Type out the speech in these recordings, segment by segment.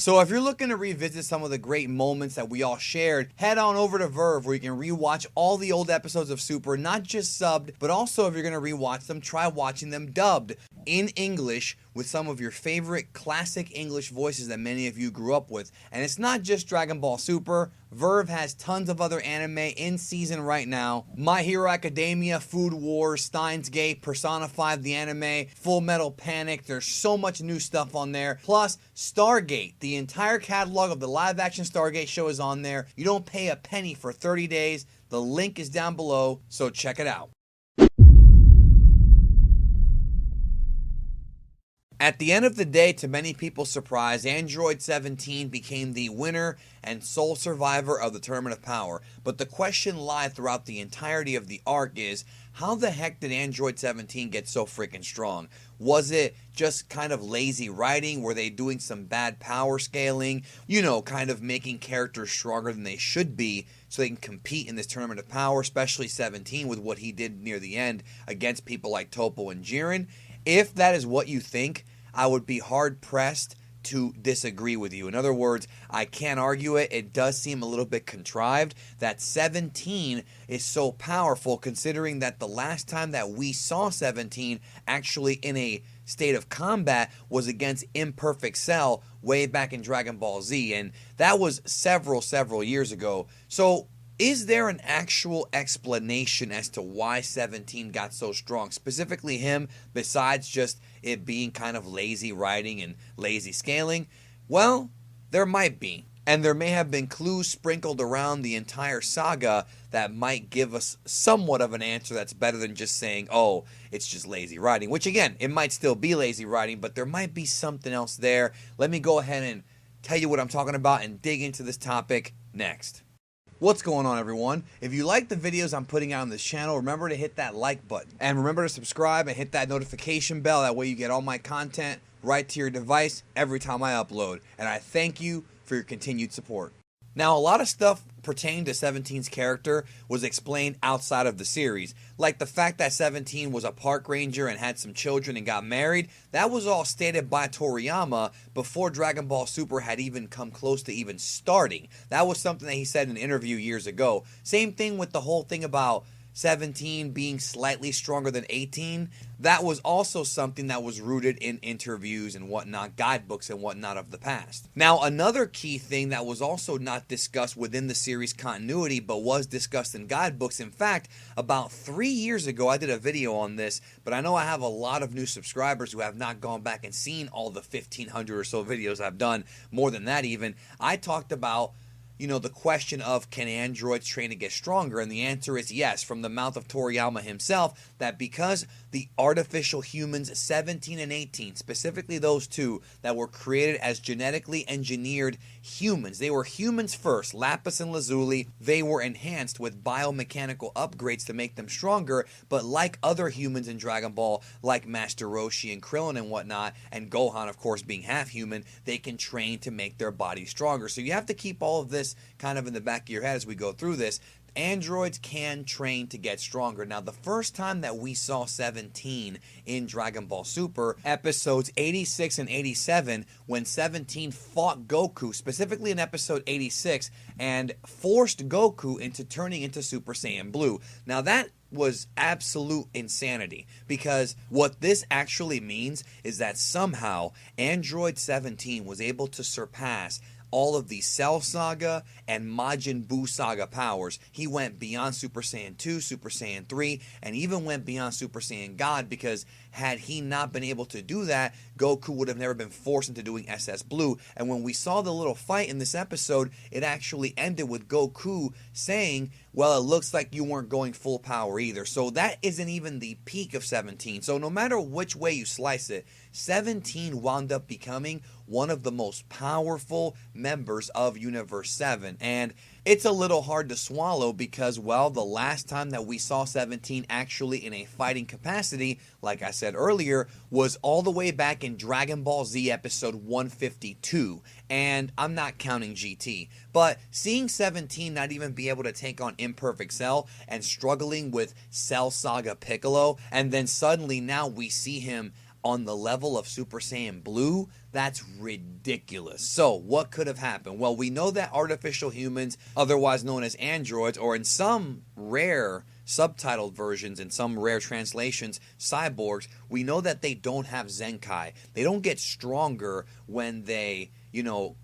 So if you're looking to revisit some of the great moments that we all shared, head on over to Verve where you can rewatch all the old episodes of Super, not just subbed, but also if you're going to rewatch them, try watching them dubbed in English with some of your favorite classic English voices that many of you grew up with. And it's not just Dragon Ball Super. Verve has tons of other anime in season right now. My Hero Academia, Food Wars, Steins Gate, Persona 5 the anime, Full Metal Panic. There's so much new stuff on there. Plus, Stargate. The entire catalog of the live-action Stargate show is on there. You don't pay a penny for 30 days. The link is down below, so check it out. At the end of the day, to many people's surprise, Android 17 became the winner and sole survivor of the Tournament of Power. But the question lied throughout the entirety of the arc is, how the heck did Android 17 get so freaking strong? Was it just kind of lazy writing? Were they doing some bad power scaling? You know, kind of making characters stronger than they should be so they can compete in this Tournament of Power, especially 17 with what he did near the end against people like Toppo and Jiren? If that is what you think, I would be hard-pressed to disagree with you. In other words, I can't argue it. It does seem a little bit contrived that 17 is so powerful, considering that the last time that we saw 17 actually in a state of combat was against Imperfect Cell way back in Dragon Ball Z, and that was several years ago. So is there an actual explanation as to why 17 got so strong, specifically him, besides just it being kind of lazy writing and lazy scaling? Well, there might be. And there may have been clues sprinkled around the entire saga that might give us somewhat of an answer that's better than just saying, oh, it's just lazy writing. Which, again, it might still be lazy writing, but there might be something else there. Let me go ahead and tell you what I'm talking about and dig into this topic next. What's going on, everyone? If you like the videos I'm putting out on this channel, remember to hit that like button. And remember to subscribe and hit that notification bell. That way you get all my content right to your device every time I upload. And I thank you for your continued support. Now, a lot of stuff pertaining to 17's character was explained outside of the series. Like the fact that 17 was a park ranger and had some children and got married. That was all stated by Toriyama before Dragon Ball Super had even come close to even starting. That was something that he said in an interview years ago. Same thing with the whole thing about 17 being slightly stronger than 18. That was also something that was rooted in interviews and whatnot, guidebooks and whatnot of the past. Now, another key thing that was also not discussed within the series continuity, but was discussed in guidebooks. In fact, about 3 years ago, I did a video on this, but I know I have a lot of new subscribers who have not gone back and seen all the 1,500 or so videos I've done, more than that even. I talked about, you know, the question of, can androids train to get stronger? And the answer is yes, from the mouth of Toriyama himself, that because the artificial humans 17 and 18, specifically those two that were created as genetically engineered humans, they were humans first, Lapis and Lazuli, they were enhanced with biomechanical upgrades to make them stronger, but like other humans in Dragon Ball, like Master Roshi and Krillin and whatnot, and Gohan of course being half human, they can train to make their bodies stronger. So you have to keep all of this kind of in the back of your head as we go through this. Androids can train to get stronger. Now, the first time that we saw 17 in Dragon Ball Super, episodes 86 and 87, when 17 fought Goku, specifically in episode 86, and forced Goku into turning into Super Saiyan Blue. Now, that was absolute insanity, because what this actually means is that somehow Android 17 was able to surpass all of the Cell Saga and Majin Buu Saga powers. He went beyond Super Saiyan 2, Super Saiyan 3, and even went beyond Super Saiyan God, because had he not been able to do that, Goku would have never been forced into doing SS Blue. And when we saw the little fight in this episode, it actually ended with Goku saying, well, it looks like you weren't going full power either. So that isn't even the peak of 17. So no matter which way you slice it, 17 wound up becoming one of the most powerful members of Universe 7. And it's a little hard to swallow because, well, the last time that we saw 17 actually in a fighting capacity, like I said earlier, was all the way back in Dragon Ball Z episode 152. And I'm not counting GT. But seeing 17 not even be able to take on Imperfect Cell and struggling with Cell Saga Piccolo, and then suddenly now we see him on the level of Super Saiyan Blue, That's ridiculous. So, what could have happened? Well, we know that artificial humans, otherwise known as androids, or in some rare subtitled versions, in some rare translations, cyborgs, we know that they don't have Zenkai. They don't get stronger when they,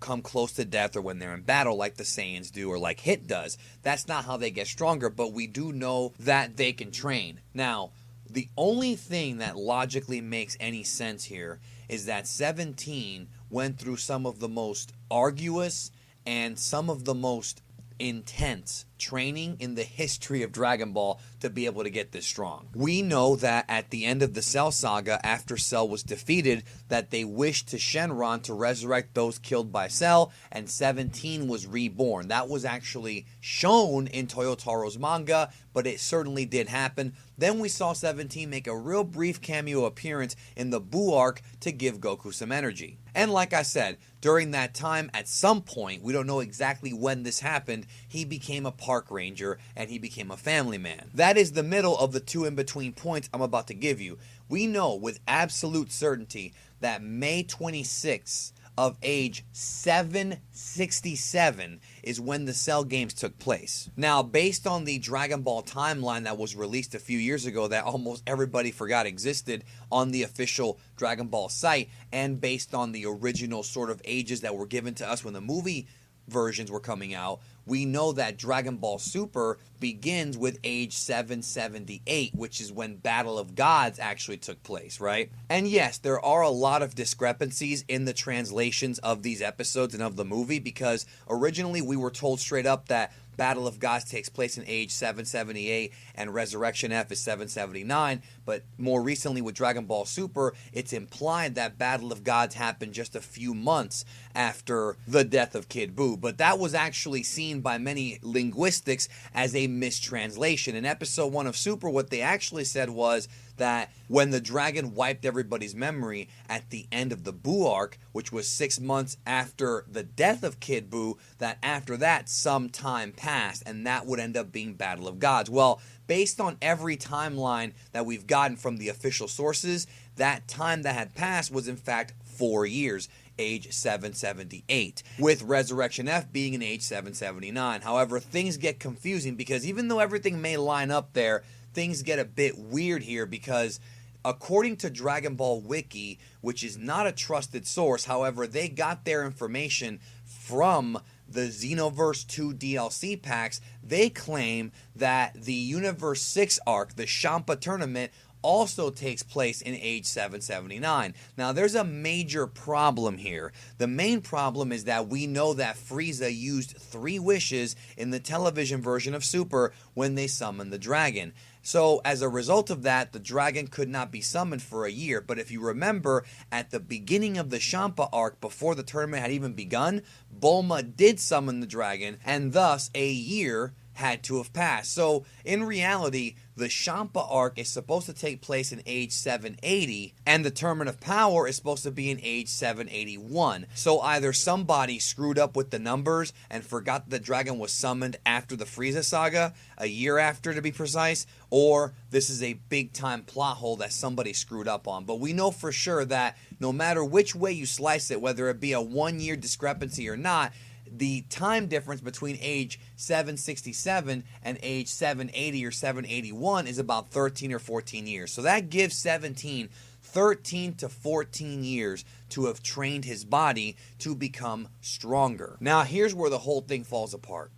come close to death or when they're in battle like the Saiyans do or like Hit does. That's not how they get stronger, but we do know that they can train. Now, the only thing that logically makes any sense here is that 17 went through some of the most arduous and some of the most intense training in the history of Dragon Ball to be able to get this strong. We know that at the end of the Cell Saga, after Cell was defeated, that they wished to Shenron to resurrect those killed by Cell, and 17 was reborn. That was actually shown in Toyotaro's manga, but it certainly did happen. Then we saw 17 make a real brief cameo appearance in the Buu arc to give Goku some energy. And like I said, during that time, at some point, we don't know exactly when this happened, he became a park ranger and he became a family man. That is the middle of the two in-between points I'm about to give you. We know with absolute certainty that May 26th of age 767 is when the Cell games took place. Now, based on the Dragon Ball timeline that was released a few years ago that almost everybody forgot existed on the official Dragon Ball site, and based on the original sort of ages that were given to us when the movie versions were coming out, we know that Dragon Ball Super begins with age 778, which is when Battle of Gods actually took place, right? And yes, there are a lot of discrepancies in the translations of these episodes and of the movie, because originally we were told straight up that Battle of Gods takes place in age 778 and Resurrection F is 779, but more recently with Dragon Ball Super, it's implied that Battle of Gods happened just a few months after the death of Kid Buu, but that was actually seen by many linguistics as a mistranslation. In episode 1 of Super, what they actually said was that when the dragon wiped everybody's memory at the end of the Buu arc, which was 6 months after the death of Kid Buu, that after that some time passed, and that would end up being Battle of Gods. Well, based on every timeline that we've gotten from the official sources, that time that had passed was in fact 4 years, age 778, with Resurrection F being in age 779. However, things get confusing because even though everything may line up there, things get a bit weird here because according to Dragon Ball Wiki, which is not a trusted source, however, they got their information from the Xenoverse 2 DLC packs. They claim that the Universe 6 arc, the Champa tournament, also takes place in age 779. Now, there's a major problem here. The main problem is that we know that Frieza used 3 wishes in the television version of Super when they summoned the dragon. So, as a result of that, the dragon could not be summoned for a year. But if you remember, at the beginning of the Champa arc, before the tournament had even begun, Bulma did summon the dragon, and thus a year had to have passed. So, in reality, the Champa arc is supposed to take place in age 780, and the Tournament of Power is supposed to be in age 781. So either somebody screwed up with the numbers and forgot that the dragon was summoned after the Frieza saga, a year after to be precise, or this is a big time plot hole that somebody screwed up on. But we know for sure that no matter which way you slice it, whether it be a 1 year discrepancy or not, the time difference between age 767 and age 780 or 781 is about 13 or 14 years. So that gives 17 13 to 14 years to have trained his body to become stronger. Now, here's where the whole thing falls apart.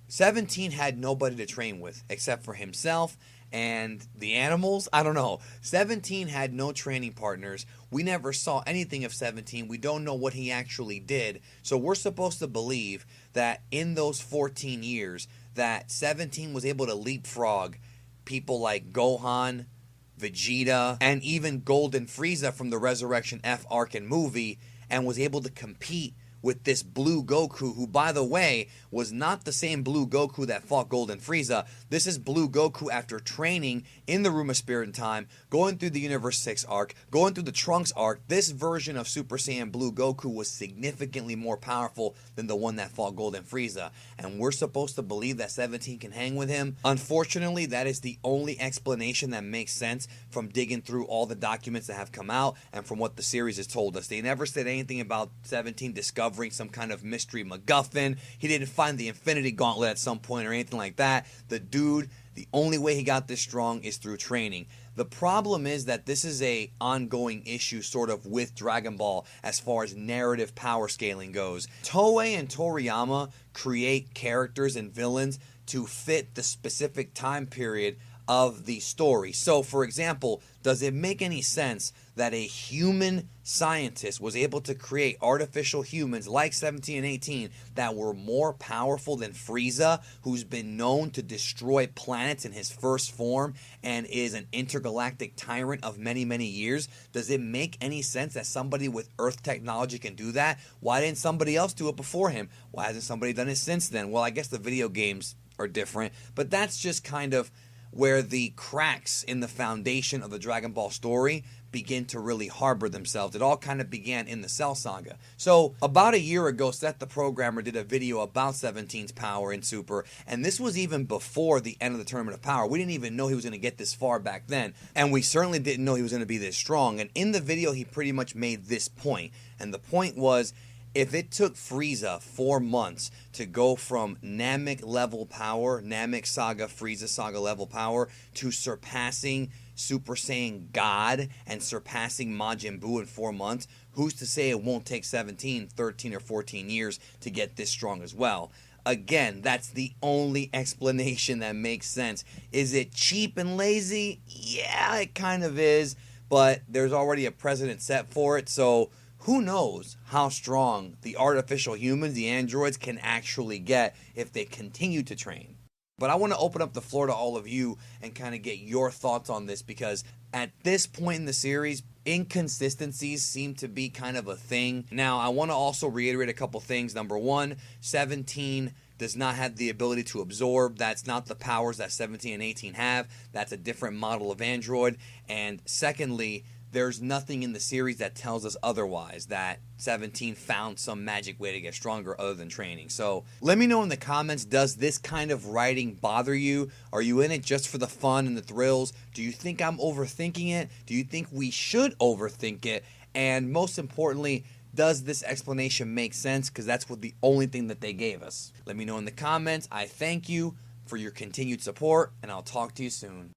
17 had nobody to train with except for himself and the animals. I don't know. 17 had no training partners. We never saw anything of 17. We don't know what he actually did. So we're supposed to believe that in those 14 years that 17 was able to leapfrog people like Gohan, Vegeta, and even Golden Frieza from the Resurrection F arc and movie, and was able to compete with this blue Goku, who, by the way, was not the same blue Goku that fought Golden Frieza. This is blue Goku after training in the Room of Spirit and Time, going through the Universe 6 arc, going through the Trunks arc. This version of Super Saiyan Blue Goku was significantly more powerful than the one that fought Golden Frieza. And we're supposed to believe that 17 can hang with him. Unfortunately, that is the only explanation that makes sense from digging through all the documents that have come out and from what the series has told us. They never said anything about 17 discovering some kind of mystery MacGuffin. He didn't find the Infinity Gauntlet at some point or anything like that. The dude, the only way he got this strong is through training. The problem is that this is a ongoing issue sort of with Dragon Ball as far as narrative power scaling goes. Toei and Toriyama create characters and villains to fit the specific time period of the story. So, for example, does it make any sense that a human scientist was able to create artificial humans like 17 and 18 that were more powerful than Frieza, who's been known to destroy planets in his first form and is an intergalactic tyrant of many, many years? Does it make any sense that somebody with Earth technology can do that? Why didn't somebody else do it before him? Why hasn't somebody done it since then? Well, I guess the video games are different, but that's just kind of where the cracks in the foundation of the Dragon Ball story begin to really harbor themselves. It all kind of began in the Cell Saga. So about a year ago, Seth the Programmer did a video about 17's power in Super, and this was even before the end of the Tournament of Power. We didn't even know he was going to get this far back then, and we certainly didn't know he was going to be this strong. And in the video, he pretty much made this point, and the point was, if it took Frieza 4 months to go from Namek level power, Namek Saga, Frieza Saga level power, to surpassing Super Saiyan God and surpassing Majin Buu in 4 months, who's to say it won't take 17, 13, or 14 years to get this strong as well? Again, that's the only explanation that makes sense. Is it cheap and lazy? Yeah, it kind of is, but there's already a precedent set for it, so who knows how strong the artificial humans, the androids, can actually get if they continue to train. But I want to open up the floor to all of you and kind of get your thoughts on this, because at this point in the series, inconsistencies seem to be kind of a thing. Now, I want to also reiterate a couple things. Number one, 17 does not have the ability to absorb. That's not the powers that 17 and 18 have. That's a different model of android. And secondly, there's nothing in the series that tells us otherwise, that 17 found some magic way to get stronger other than training. So let me know in the comments, does this kind of writing bother you? Are you in it just for the fun and the thrills? Do you think I'm overthinking it? Do you think we should overthink it? And most importantly, does this explanation make sense? Because that's what the only thing that they gave us. Let me know in the comments. I thank you for your continued support, and I'll talk to you soon.